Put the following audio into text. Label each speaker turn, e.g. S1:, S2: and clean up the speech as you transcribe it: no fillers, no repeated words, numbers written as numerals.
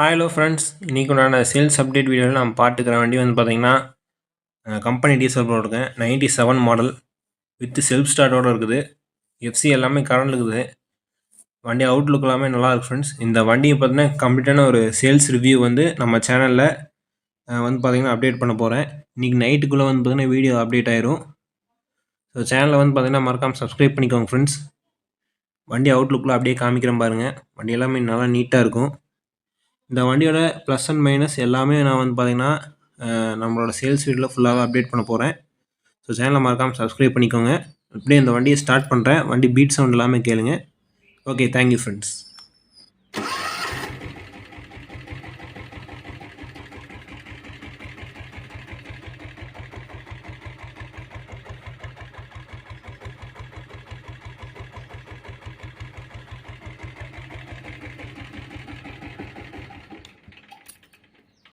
S1: Hello friends, இன்றைக்கி உண்டான sales update வீடியோவில் நம்ம பார்த்துக்கிற வண்டி வந்து பார்த்திங்கன்னா கம்பெனி டீசல் போட்டிருக்கேன் 97 மாடல் வித் செல்ஃப் ஸ்டார்ட்டோடு இருக்குது. எஃப்சி எல்லாமே கரண்ட் இருக்குது. வண்டி அவுட்லுக் எல்லாமே நல்லாயிருக்கு ஃப்ரெண்ட்ஸ். இந்த வண்டியை பார்த்தீங்கன்னா கம்ப்ளீட்டான ஒரு சேல்ஸ் ரிவ்யூ வந்து நம்ம சேனலில் வந்து பார்த்திங்கன்னா அப்டேட் பண்ண போகிறேன். இன்றைக்கி நைட்டுக்குள்ளே வந்து பார்த்திங்கன்னா வீடியோ அப்டேட் ஆயிரும். ஸோ சேனலில் வந்து பார்த்திங்கன்னா மறக்காமல் சப்ஸ்கிரைப் பண்ணிக்கோங்க ஃப்ரெண்ட்ஸ். வண்டி அவுட்லுக்கில் அப்படியே காமிக்கிறேன் பாருங்கள். வண்டி எல்லாமே நல்லா நீட்டாக இருக்கும். இந்த வண்டியோட ப்ளஸ் அண்ட் மைனஸ் எல்லாமே நான் வந்து பார்த்திங்கன்னா நம்மளோட சேல்ஸ் வீடியோவில் ஃபுல்லாக அப்டேட் பண்ண போகிறேன். ஸோ சேனலை மறக்காமல் சப்ஸ்கிரைப் பண்ணிக்கோங்க. இப்படியே இந்த வண்டியை ஸ்டார்ட் பண்ணுறேன். வண்டி பீட் சவுண்ட் எல்லாமே கேளுங்க. Okay, thank you friends.